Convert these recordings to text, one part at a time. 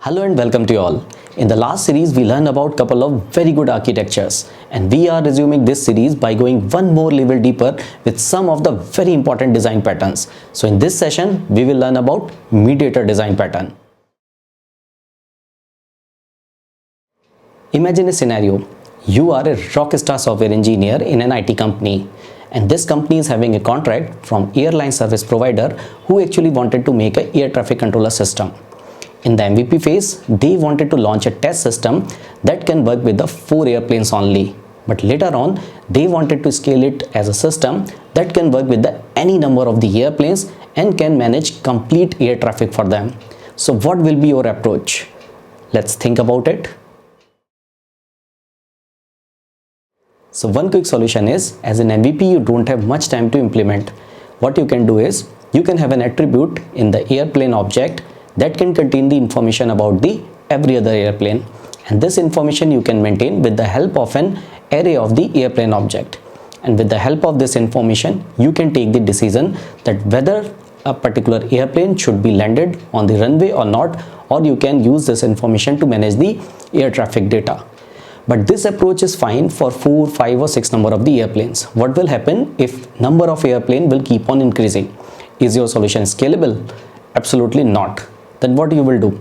Hello and welcome to you all. In the last series, we learned about couple of very good architectures, and we are resuming this series by going one more level deeper with some of the very important design patterns. So in this session, we will learn about Mediator design pattern. Imagine a scenario. You are a rockstar software engineer in an IT company, and this company is having a contract from airline service provider who actually wanted to make an air traffic controller system. In the MVP phase, they wanted to launch a test system that can work with the 4 airplanes only. But later on, they wanted to scale it as a system that can work with any number of the airplanes and can manage complete air traffic for them. So what will be your approach? Let's think about it. So one quick solution is, as an MVP, you don't have much time to implement. What you can do is, you can have an attribute in the airplane object that can contain the information about the every other airplane, and this information you can maintain with the help of an array of the airplane object. And with the help of this information, you can take the decision that whether a particular airplane should be landed on the runway or not, or you can use this information to manage the air traffic data. But this approach is fine for 4, 5 or 6 number of the airplanes. What will happen if number of airplane will keep on increasing? Is your solution scalable? Absolutely not. Then what you will do?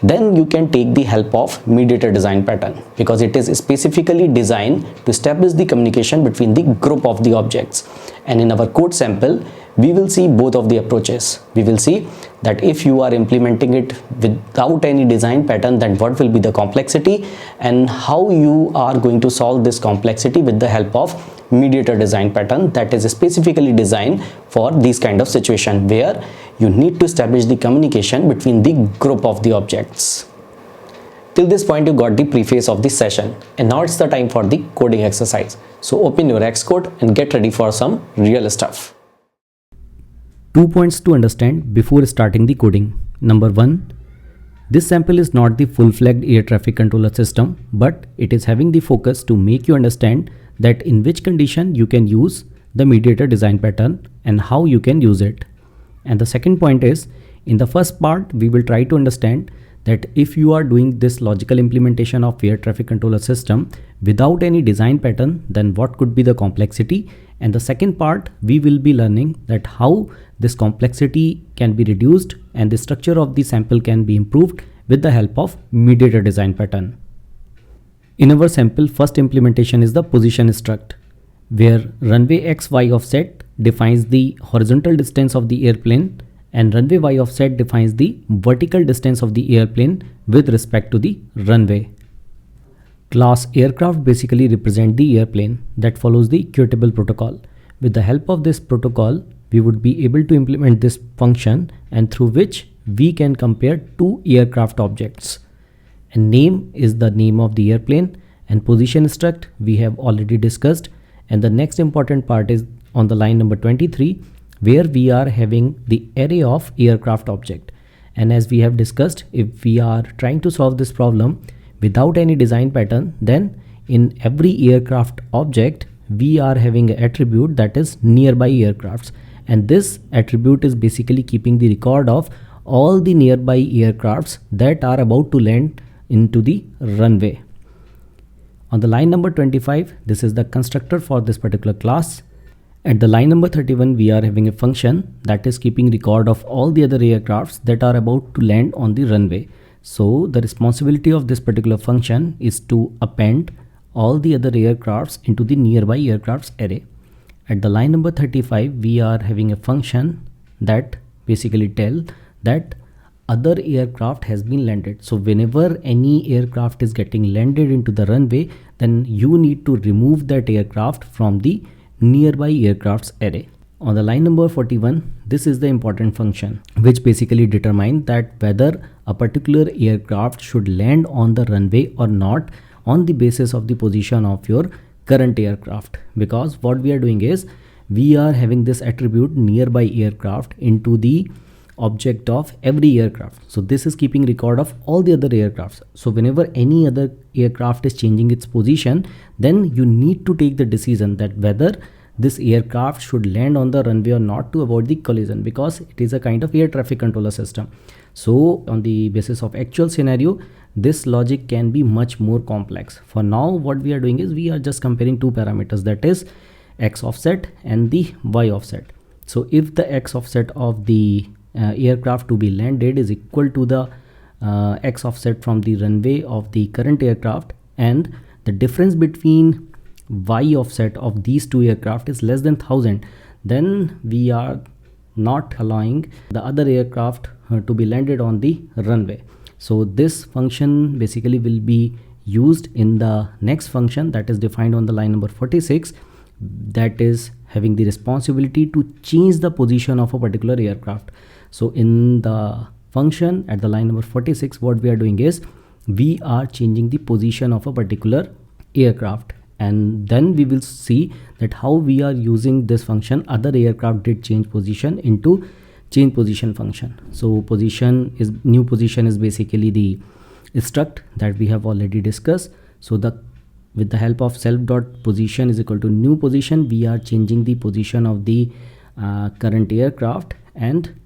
Then you can take the help of Mediator design pattern, because it is specifically designed to establish the communication between the group of the objects. And in our code sample, we will see both of the approaches. We will see that if you are implementing it without any design pattern, then what will be the complexity and how you are going to solve this complexity with the help of Mediator design pattern that is specifically designed for these kind of situation where you need to establish the communication between the group of the objects. Till this point, you got the preface of this session, and now it's the time for the coding exercise. So open your Xcode and get ready for some real stuff. 2 points to understand before starting the coding. Number 1, this sample is not the full-fledged air traffic controller system, but it is having the focus to make you understand that in which condition you can use the Mediator design pattern and how you can use it. And the second point is, in the first part, we will try to understand that if you are doing this logical implementation of air traffic controller system without any design pattern, then what could be the complexity? And the second part, we will be learning that how this complexity can be reduced and the structure of the sample can be improved with the help of Mediator design pattern. In our sample, first implementation is the position struct, where runway XY offset defines the horizontal distance of the airplane and runway Y offset defines the vertical distance of the airplane with respect to the runway. Class aircraft basically represent the airplane that follows the Qtable protocol. With the help of this protocol, we would be able to implement this function, and through which we can compare two aircraft objects. And name is the name of the airplane, and position struct we have already discussed. And the next important part is on the line number 23, where we are having the array of aircraft object. And as we have discussed, if we are trying to solve this problem without any design pattern, then in every aircraft object we are having an attribute that is nearby aircrafts, and this attribute is basically keeping the record of all the nearby aircrafts that are about to land into the runway. On the line number 25, this is the constructor for this particular class. At the line number 31, we are having a function that is keeping record of all the other aircrafts that are about to land on the runway. So the responsibility of this particular function is to append all the other aircrafts into the nearby aircrafts array. At the line number 35, we are having a function that basically tell that other aircraft has been landed. So whenever any aircraft is getting landed into the runway, then you need to remove that aircraft from the nearby aircrafts array. On the line number 41, this is the important function which basically determines that whether a particular aircraft should land on the runway or not on the basis of the position of your current aircraft. Because what we are doing is, we are having this attribute nearby aircraft into the object of every aircraft. So this is keeping record of all the other aircrafts. So whenever any other aircraft is changing its position, then you need to take the decision that whether this aircraft should land on the runway or not to avoid the collision, because it is a kind of air traffic controller system. So on the basis of actual scenario, this logic can be much more complex. For now, what we are doing is we are just comparing two parameters, that is x offset and the y offset. So if the x offset of the aircraft to be landed is equal to the x offset from the runway of the current aircraft, and the difference between y offset of these two aircraft is less than 1000, then we are not allowing the other aircraft to be landed on the runway. So this function basically will be used in the next function that is defined on the line number 46, that is having the responsibility to change the position of a particular aircraft. So in the function at the line number 46, what we are doing is we are changing the position of a particular aircraft, and then we will see that how we are using this function other aircraft did change position into change position function. So new position is basically the struct that we have already discussed. So with the help of self dot position is equal to new position, we are changing the position of the current aircraft, and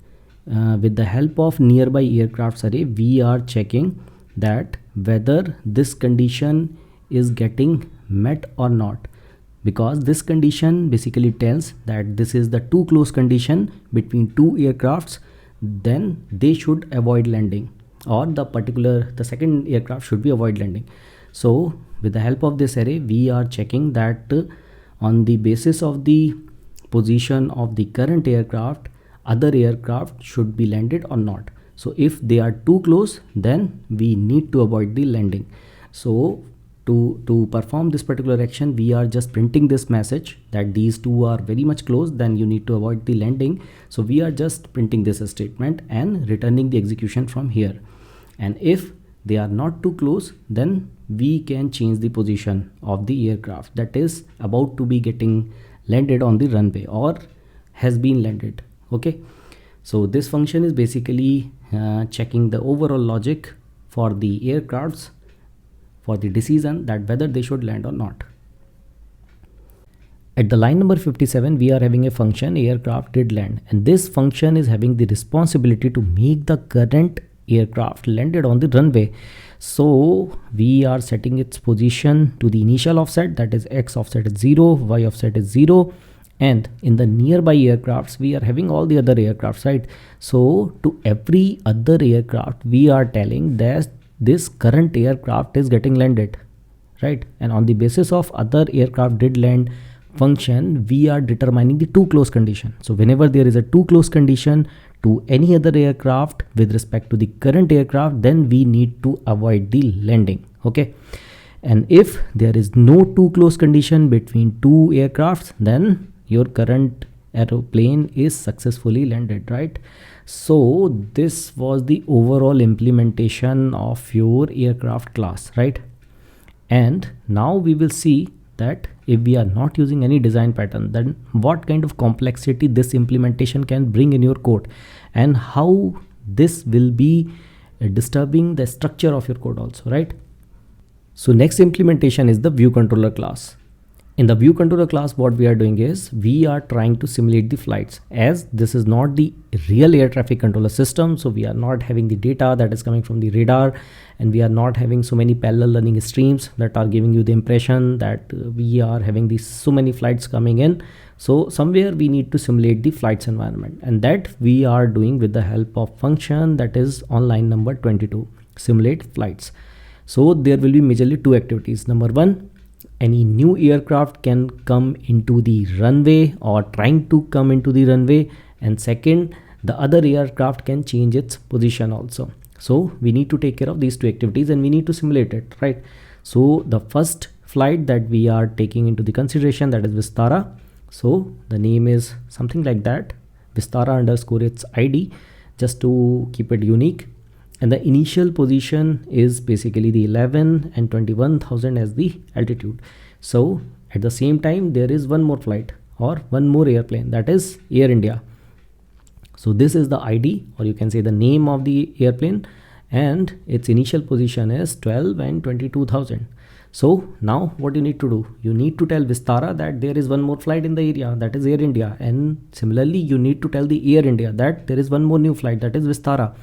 with the help of nearby aircrafts array, we are checking that whether this condition is getting met or not, because this condition basically tells that this is the too close condition between two aircrafts, then they should avoid landing, or the second aircraft should be avoid landing. So with the help of this array, we are checking that on the basis of the position of the current aircraft, other aircraft should be landed or not. So if they are too close, then we need to avoid the landing. So to perform this particular action, we are just printing this message that these two are very much close, then you need to avoid the landing. So we are just printing this statement and returning the execution from here. And if they are not too close, then we can change the position of the aircraft that is about to be getting landed on the runway or has been landed. Okay, so this function is basically checking the overall logic for the aircrafts for the decision that whether they should land or not. At the line number 57, we are having a function aircraft did land, and this function is having the responsibility to make the current aircraft landed on the runway. So we are setting its position to the initial offset, that is x offset is 0, y offset is 0, and in the nearby aircrafts we are having all the other aircrafts, right? So to every other aircraft we are telling that this current aircraft is getting landed, right? And on the basis of other aircraft did land function, we are determining the too close condition. So whenever there is a too close condition to any other aircraft with respect to the current aircraft, then we need to avoid the landing. Okay, and if there is no too close condition between two aircrafts, then your current aeroplane is successfully landed, right? So this was the overall implementation of your aircraft class, right? And now we will see that if we are not using any design pattern, then what kind of complexity this implementation can bring in your code, and how this will be disturbing the structure of your code also, right? So next implementation is the view controller class. In the view controller class, what we are doing is we are trying to simulate the flights, as this is not the real air traffic controller system. So we are not having the data that is coming from the radar, and we are not having so many parallel learning streams that are giving you the impression that we are having these so many flights coming in. So somewhere we need to simulate the flights environment, and that we are doing with the help of function that is on line number 22, simulate flights. So there will be majorly two activities. Number one, any new aircraft can come into the runway or trying to come into the runway, and second, the other aircraft can change its position also. So we need to take care of these two activities and we need to simulate it, right? So the first flight that we are taking into the consideration, that is Vistara. So the name is something like that, Vistara underscore its ID, just to keep it unique. And the initial position is basically the 11 and 21,000 as the altitude. So at the same time, there is one more flight or one more airplane, that is Air India. So this is the ID, or you can say the name of the airplane, and its initial position is 12 and 22,000. So now what you need to do, you need to tell Vistara that there is one more flight in the area, that is Air India, and similarly you need to tell the Air India that there is one more new flight, that is Vistara.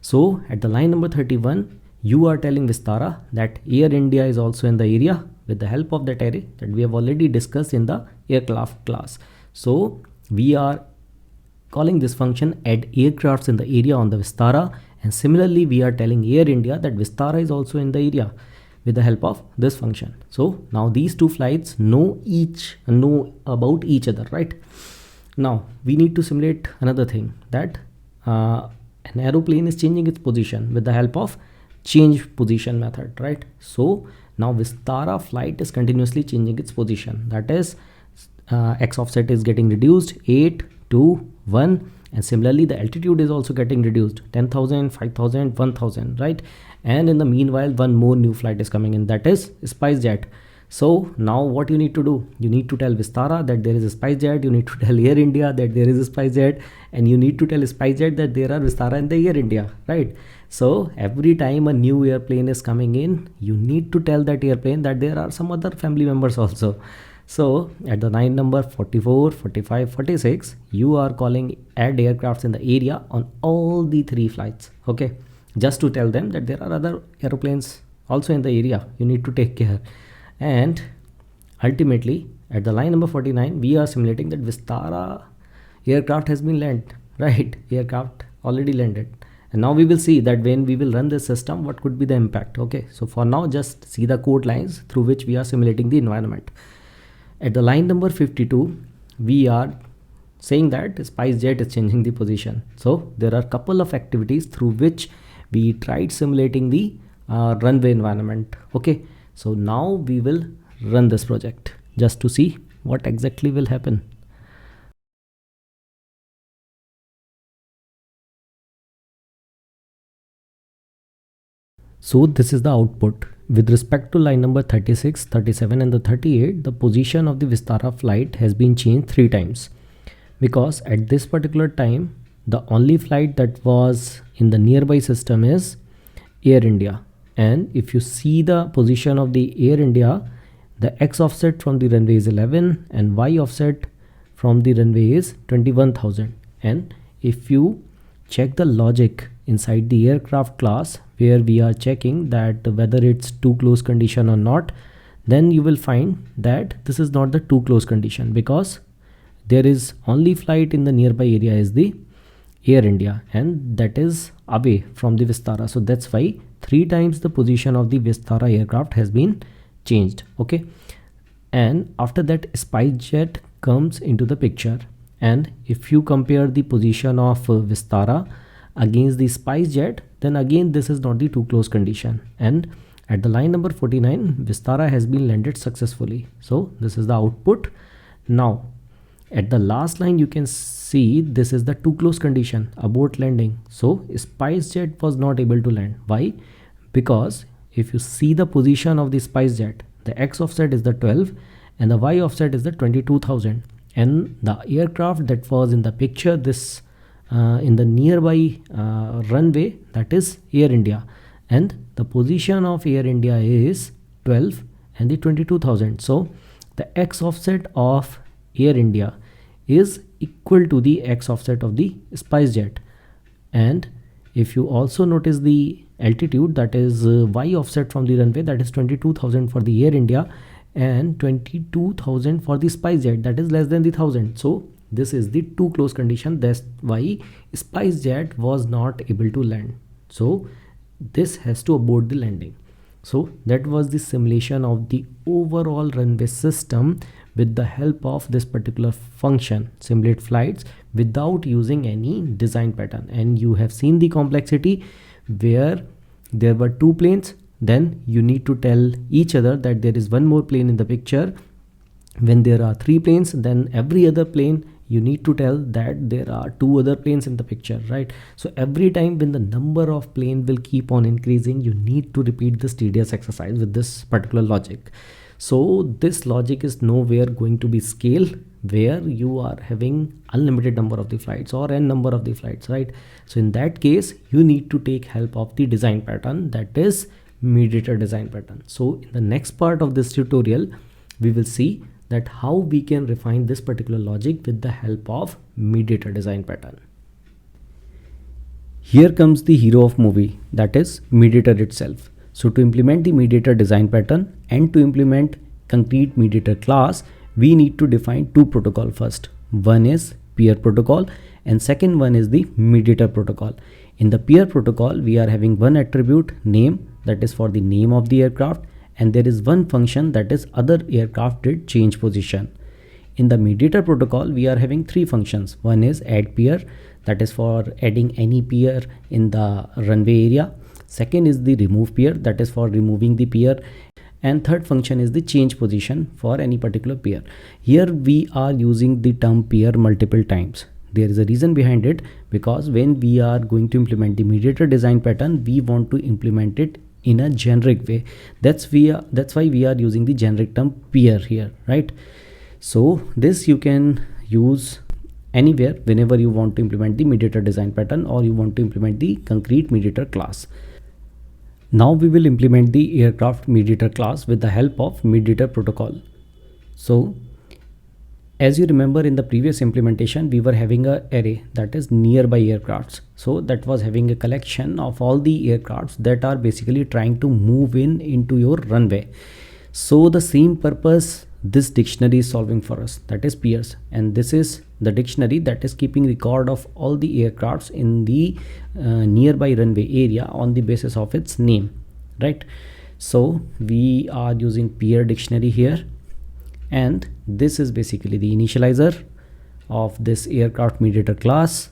So at the line number 31, you are telling Vistara that Air India is also in the area with the help of that array that we have already discussed in the aircraft class. So we are calling this function add aircrafts in the area on the Vistara, and similarly we are telling Air India that Vistara is also in the area with the help of this function. So now these two flights know about each other, right? Now we need to simulate another thing, that an aeroplane is changing its position with the help of change position method, right? So now Vistara flight is continuously changing its position, that is x offset is getting reduced 8 to 1, and similarly the altitude is also getting reduced 10,000, 5,000, 1,000, right? And in the meanwhile one more new flight is coming in, that is SpiceJet. So now what you need to do, you need to tell Vistara that there is a SpiceJet, you need to tell Air India that there is a SpiceJet, and you need to tell SpiceJet that there are Vistara and the Air India, right? So every time a new airplane is coming in, you need to tell that airplane that there are some other family members also. So at the line number 44, 45, 46, you are calling add aircrafts in the area on all the three flights, okay? Just to tell them that there are other aeroplanes also in the area, you need to take care. And ultimately at the line number 49, we are simulating that Vistara aircraft has been landed, right? Aircraft already landed. And now we will see that when we will run this system, what could be the impact, okay? So for now, just see the code lines through which we are simulating the environment. At the line number 52, we are saying that SpiceJet is changing the position. So there are a couple of activities through which we tried simulating the runway environment, okay? So now we will run this project just to see what exactly will happen. So this is the output. With respect to line number 36, 37 and the 38, the position of the Vistara flight has been changed 3 times. Because at this particular time, the only flight that was in the nearby system is Air India. And if you see the position of the Air India, the x offset from the runway is 11 and y offset from the runway is 21,000. And if you check the logic inside the aircraft class where we are checking that whether it's too close condition or not, then you will find that this is not the too close condition, because there is only flight in the nearby area is the Air India, and that is away from the Vistara. So that's why 3 times the position of the Vistara aircraft has been changed, okay? And after that SpiceJet comes into the picture, and if you compare the position of Vistara against the SpiceJet, then again this is not the too close condition. And at the line number 49, Vistara has been landed successfully. So this is the output. Now at the last line you can see this is the too close condition, abort landing. So SpiceJet was not able to land. Why? Because if you see the position of the SpiceJet, the x offset is the 12 and the y offset is the 22,000, and the aircraft that was in the picture this in the nearby runway, that is Air India, and the position of Air India is 12 and the 22,000. So the x offset of Air India is equal to the x offset of the SpiceJet. And if you also notice the altitude, that is y offset from the runway, that is 22,000 for the Air India and 22,000 for the SpiceJet, that is less than the 1,000. So this is the too close condition. That's why SpiceJet was not able to land. So this has to abort the landing. So that was the simulation of the overall runway system with the help of this particular function, simulate flights, without using any design pattern. And you have seen the complexity where there were 2 planes, then you need to tell each other that there is one more plane in the picture. When there are 3 planes, then every other plane you need to tell that there are 2 other planes in the picture, right? So every time when the number of plane will keep on increasing, you need to repeat this tedious exercise with this particular logic. So this logic is nowhere going to be scale where you are having unlimited number of the flights or n number of the flights, right? So in that case, you need to take help of the design pattern, that is mediator design pattern. So in the next part of this tutorial, we will see that how we can refine this particular logic with the help of mediator design pattern. Here comes the hero of movie, that is mediator itself. So to implement the mediator design pattern and to implement concrete mediator class, we need to define two protocols first. One is peer protocol and second one is the mediator protocol. In the peer protocol, we are having one attribute name, that is for the name of the aircraft, and there is one function, that is other aircraft did change position. In the mediator protocol, we are having three functions. One is add peer, that is for adding any peer in the runway area. Second is the remove peer, that is for removing the peer. And third function is the change position for any particular peer. Here we are using the term peer multiple times. There is a reason behind it, because when we are going to implement the mediator design pattern, we want to implement it in a generic way. That's why we are using the generic term peer here, right? So this you can use anywhere whenever you want to implement the mediator design pattern or you want to implement the concrete mediator class. Now we will implement the aircraft mediator class with the help of mediator protocol. So as you remember, in the previous implementation, we were having an array, that is nearby aircrafts. So that was having a collection of all the aircrafts that are basically trying to move into your runway. So the same purpose this dictionary is solving for us, that is peers, and this is the dictionary that is keeping record of all the aircrafts in the nearby runway area on the basis of its name, right? So we are using peer dictionary here, and this is basically the initializer of this aircraft mediator class.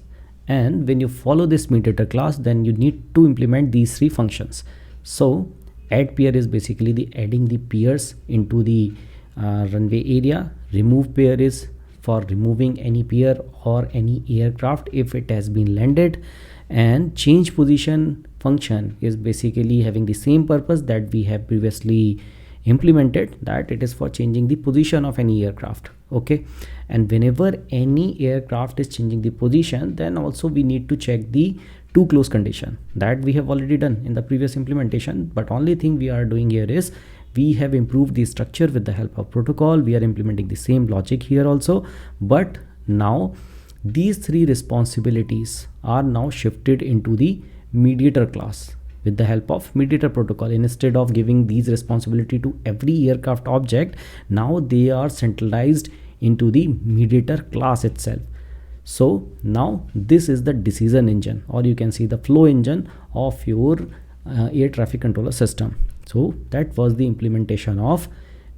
And when you follow this mediator class, then you need to implement these three functions. So add peer is basically the adding the peers into the runway area. Remove peer is for removing any peer or any aircraft if it has been landed. And change position function is basically having the same purpose that we have previously implemented, that it is for changing the position of any aircraft. Okay, and whenever any aircraft is changing the position, then also we need to check the too close condition. That we have already done in the previous implementation, but only thing we are doing here is we have improved the structure with the help of protocol. We are implementing the same logic here also, but now these three responsibilities are now shifted into the mediator class with the help of mediator protocol. Instead of giving these responsibility to every aircraft object, now they are centralized into the mediator class itself. So now this is the decision engine, or you can see the flow engine of your air traffic controller system. So that was the implementation of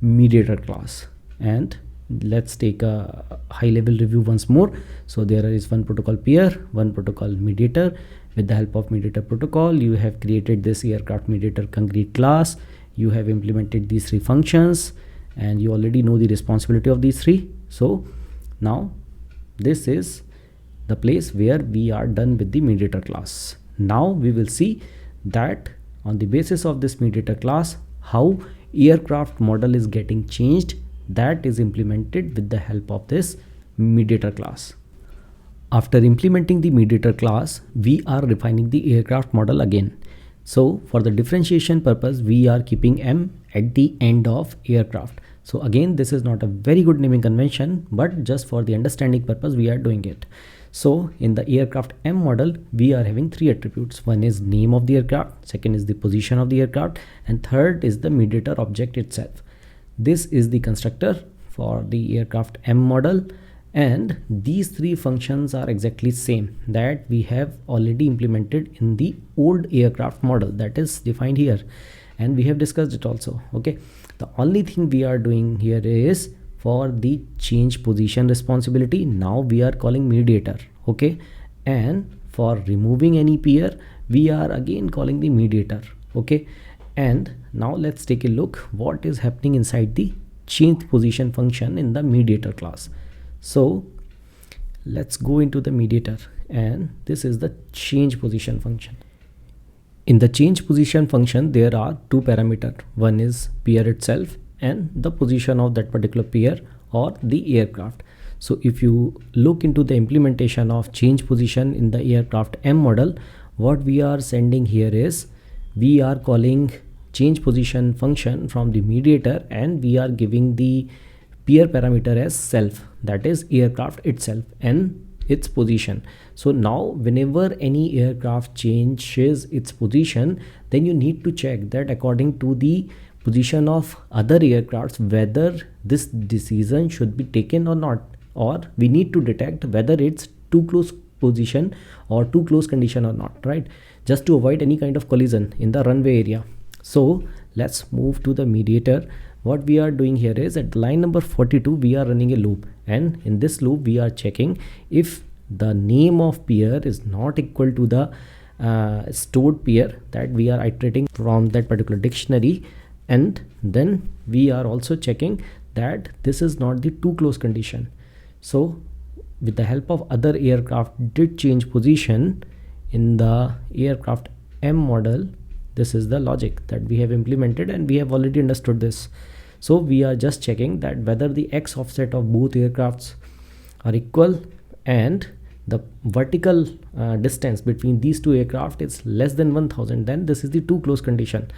mediator class. And let's take a high level review once more. So there is one protocol peer, one protocol mediator. With the help of mediator protocol, you have created this aircraft mediator concrete class. You have implemented these three functions, and you already know the responsibility of these three. So now this is the place where we are done with the mediator class. Now we will see that on the basis of this mediator class, how aircraft model is getting changed. That is implemented with the help of this mediator class. After implementing the mediator class, we are refining the aircraft model again. So for the differentiation purpose, we are keeping M at the end of aircraft. So again, this is not a very good naming convention, but just for the understanding purpose, we are doing it. So in the aircraft M model, we are having three attributes. One is name of the aircraft, second is the position of the aircraft, and third is the mediator object itself. This is the constructor for the aircraft M model. And these three functions are exactly same that we have already implemented in the old aircraft model that is defined here, and we have discussed it also. Okay, the only thing we are doing here is for the change position responsibility, now we are calling mediator. Okay, and for removing any peer, we are again calling the mediator. Okay, and now let's take a look what is happening inside the change position function in the mediator class. So let's go into the mediator, and this is the change position function. In the change position function, there are two parameters. One is peer itself and the position of that particular peer or the aircraft. So if you look into the implementation of change position in the aircraft M model, what we are sending here is we are calling change position function from the mediator, and we are giving the peer parameter as self, that is aircraft itself and its position. So now whenever any aircraft changes its position, then you need to check that according to the position of other aircrafts whether this decision should be taken or not, or we need to detect whether it's too close position or too close condition or not, right? Just to avoid any kind of collision in the runway area. So let's move to the mediator. What we are doing here is at line number 42 we are running a loop, and in this loop we are checking if the name of peer is not equal to the stored peer that we are iterating from that particular dictionary, and then we are also checking that this is not the too close condition. So with the help of other aircraft did change position in the aircraft M model, this is the logic that we have implemented and we have already understood this. So we are just checking that whether the x offset of both aircrafts are equal and the vertical distance between these two aircraft is less than 1000, then this is the too close condition,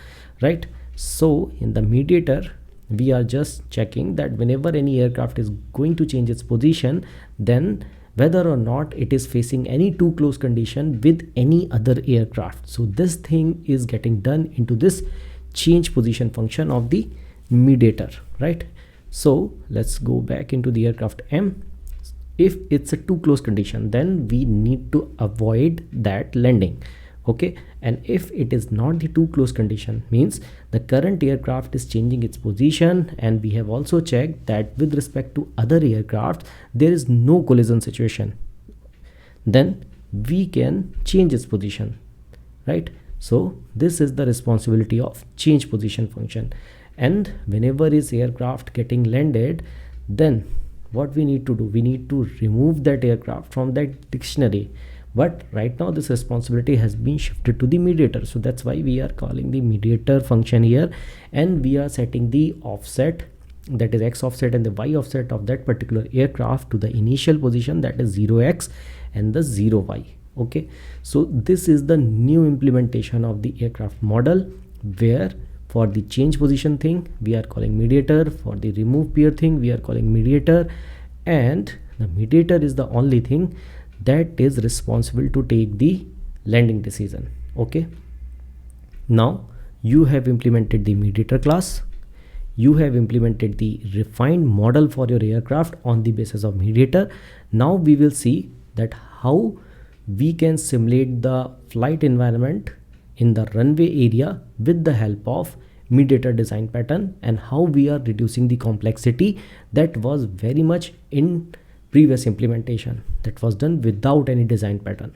right? So in the mediator we are just checking that whenever any aircraft is going to change its position, then whether or not it is facing any too close condition with any other aircraft. So this thing is getting done into this change position function of the mediator, right? So let's go back into the aircraft M. If it's a too close condition, then we need to avoid that landing, okay? And if it is not the too close condition, means the current aircraft is changing its position, and we have also checked that with respect to other aircraft there is no collision situation, then we can change its position, right? So this is the responsibility of change position function. And whenever is aircraft getting landed, then what we need to do, we need to remove that aircraft from that dictionary. But right now this responsibility has been shifted to the mediator, so that's why we are calling the mediator function here, and we are setting the offset, that is x offset and the y offset of that particular aircraft to the initial position, that is 0x and the 0y. Okay, so this is the new implementation of the aircraft model, where for the change position thing we are calling mediator, for the remove peer thing we are calling mediator, and the mediator is the only thing that is responsible to take the landing decision. Okay, now you have implemented the mediator class, you have implemented the refined model for your aircraft on the basis of mediator. Now we will see that how we can simulate the flight environment in the runway area with the help of mediator design pattern, and how we are reducing the complexity that was very much in previous implementation that was done without any design pattern.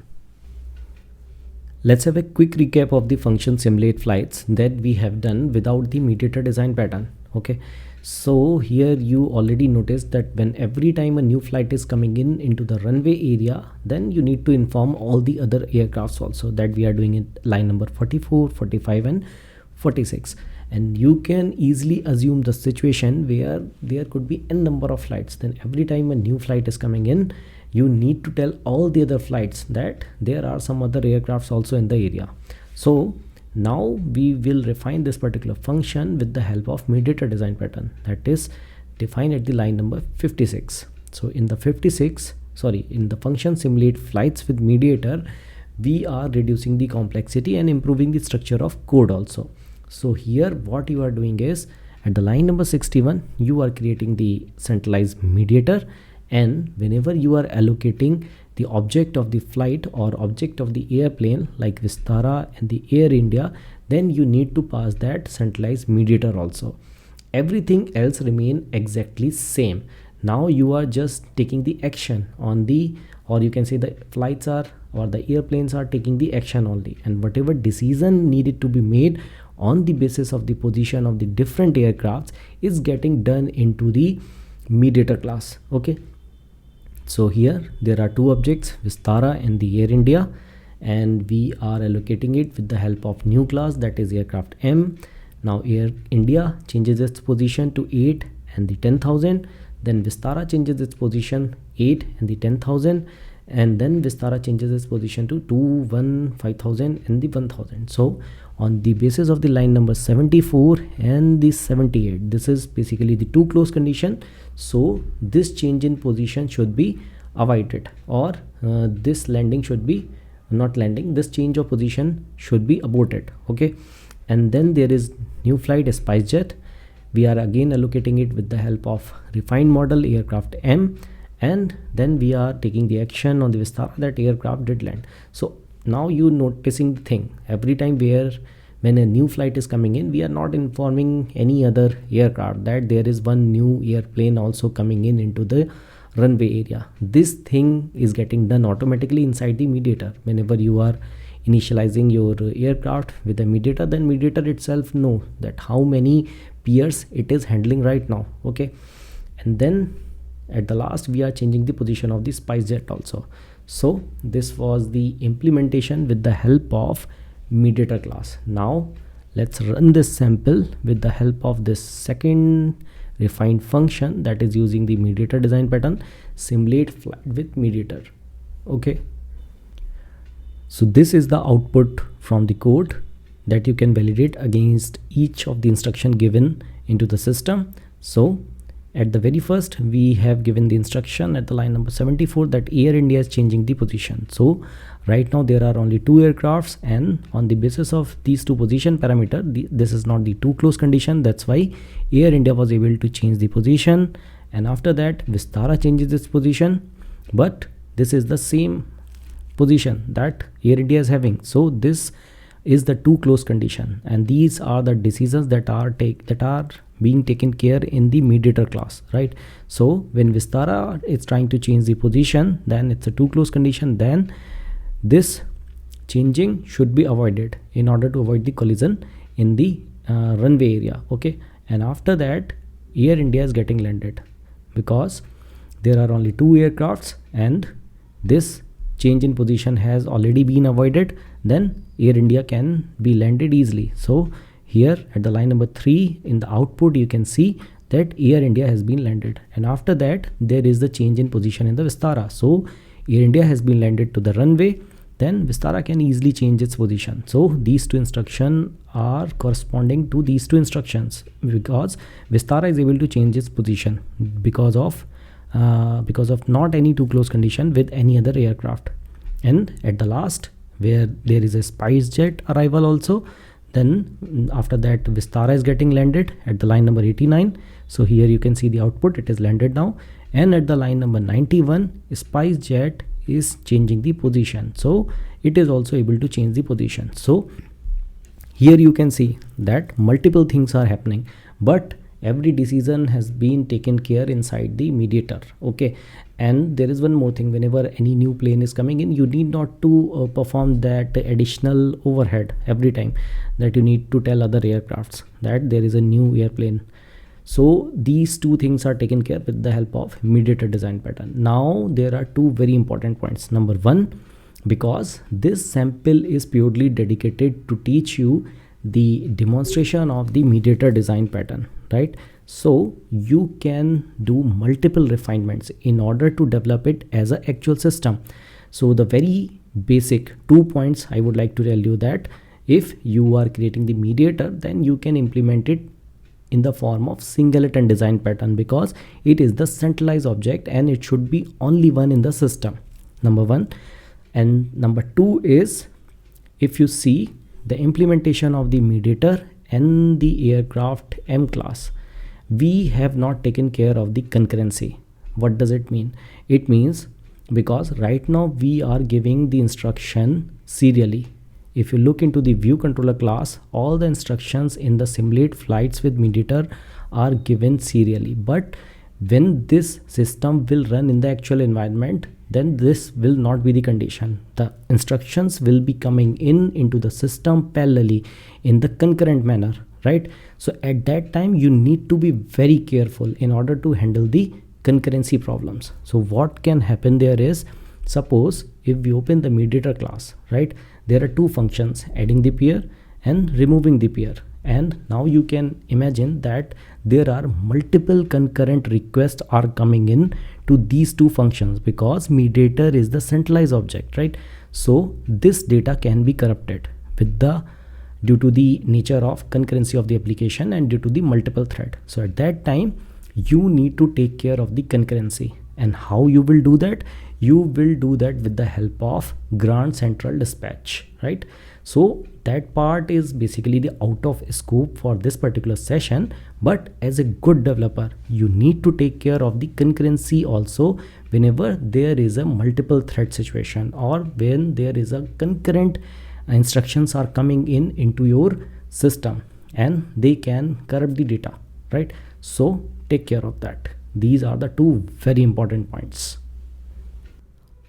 Let's have a quick recap of the function simulate flights that we have done without the mediator design pattern. Okay, so here you already noticed that when every time a new flight is coming in into the runway area, then you need to inform all the other aircrafts also, that we are doing it line number 44, 45 and 46. And you can easily assume the situation where there could be n number of flights, then every time a new flight is coming in, you need to tell all the other flights that there are some other aircrafts also in the area. So now we will refine this particular function with the help of mediator design pattern, that is defined at the line number 56. So in the function simulate flights with mediator, we are reducing the complexity and improving the structure of code also. So here what you are doing is at the line number 61 you are creating the centralized mediator, and whenever you are allocating the object of the flight or object of the airplane like Vistara and the Air India, then you need to pass that centralized mediator also. Everything else remain exactly same. Now you are just taking the action on the, or you can say the flights are, or the airplanes are taking the action only, and whatever decision needed to be made on the basis of the position of the different aircrafts is getting done into the mediator class. Okay, so here there are two objects, Vistara and the Air India, and we are allocating it with the help of new class, that is aircraft M. Now Air India changes its position to 8 and the 10,000, then Vistara changes its position 8 and the 10,000, and then Vistara changes its position to 2, 1, 5000 and the 1000. So on the basis of the line number 74 and the 78, this is basically the too close condition, so this change in position should be avoided, or this landing should be not landing, this change of position should be aborted. Okay, and then there is new flight SpiceJet. We are again allocating it with the help of refined model aircraft M, and then we are taking the action on the Vistara that aircraft did land. So now you noticing the thing, every time when a new flight is coming in, we are not informing any other aircraft that there is one new airplane also coming in into the runway area. This thing is getting done automatically inside the Mediator. Whenever you are initializing your aircraft with the Mediator, then Mediator itself know that how many peers it is handling right now. Okay, and then at the last we are changing the position of the SpiceJet also. So this was the implementation with the help of Mediator class. Now let's run this sample with the help of this second refined function that is using the Mediator design pattern, simulate flight with Mediator. Okay, so this is the output from the code that you can validate against each of the instruction given into the system. So at the very first, we have given the instruction at the line number 74 that Air India is changing the position. So right now there are only 2 aircrafts, and on the basis of these 2 position parameter, this is not the too close condition. That's why Air India was able to change the position, and after that Vistara changes its position, but this is the same position that Air India is having. So this is the too close condition, and these are the decisions that are being taken care in the Mediator class, right? So when Vistara is trying to change the position, then it's a too close condition, then this changing should be avoided in order to avoid the collision in the runway area. Okay, and after that Air India is getting landed because there are only 2 aircrafts and this change in position has already been avoided, then Air India can be landed easily. So here at the line number 3 in the output you can see that Air India has been landed, and after that there is the change in position in the Vistara. So Air India has been landed to the runway, then Vistara can easily change its position. So these 2 instructions are corresponding to these 2 instructions because Vistara is able to change its position because of not any too close condition with any other aircraft. And at the last, where there is a SpiceJet arrival also, then after that Vistara is getting landed at the line number 89. So here you can see the output, it is landed now, and at the line number 91 SpiceJet is changing the position, so it is also able to change the position. So here you can see that multiple things are happening, but every decision has been taken care inside the Mediator. Okay, and there is one more thing, whenever any new plane is coming in, you need not to perform that additional overhead every time that you need to tell other aircrafts that there is a new airplane. So these 2 things are taken care with the help of Mediator design pattern. Now there are 2 very important points. Number 1, because this sample is purely dedicated to teach you the demonstration of the Mediator design pattern, right? So you can do multiple refinements in order to develop it as an actual system. So the very basic 2 points I would like to tell you that if you are creating the Mediator, then you can implement it in the form of singleton design pattern because it is the centralized object and it should be only one in the system. Number 1. And number 2 is, if you see the implementation of the Mediator and the aircraft M class, we have not taken care of the concurrency. What does it mean? It means because right now we are giving the instruction serially. If you look into the view controller class, all the instructions in the simulate flights with Mediator are given serially, but when this system will run in the actual environment, then this will not be the condition. The instructions will be coming into the system parallelly in the concurrent manner, right? So at that time you need to be very careful in order to handle the concurrency problems. So what can happen there is, suppose if we open the Mediator class, right, there are 2 functions, adding the pair and removing the pair. and now you can imagine that there are multiple concurrent requests are coming in to these two functions, because mediator is the centralized object, right? So this data can be corrupted with the due to the nature of concurrency of the application and due to the multiple thread. So at that time you need to take care of the concurrency. And how you will do that? You will do that with the help of Grand Central Dispatch, right? So that part is basically the out of scope for this particular session, but as a good developer you need to take care of the concurrency also whenever there is a multiple thread situation, or when there is a concurrent instructions are coming in into your system and they can corrupt the data, right? So take care of that. These are the two very important points.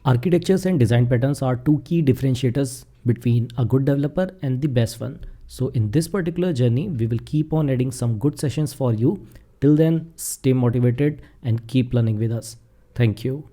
Architectures and design patterns are two key differentiators between a good developer and the best one. So in this particular journey, we will keep on adding some good sessions for you. Till then, stay motivated and keep learning with us. Thank you.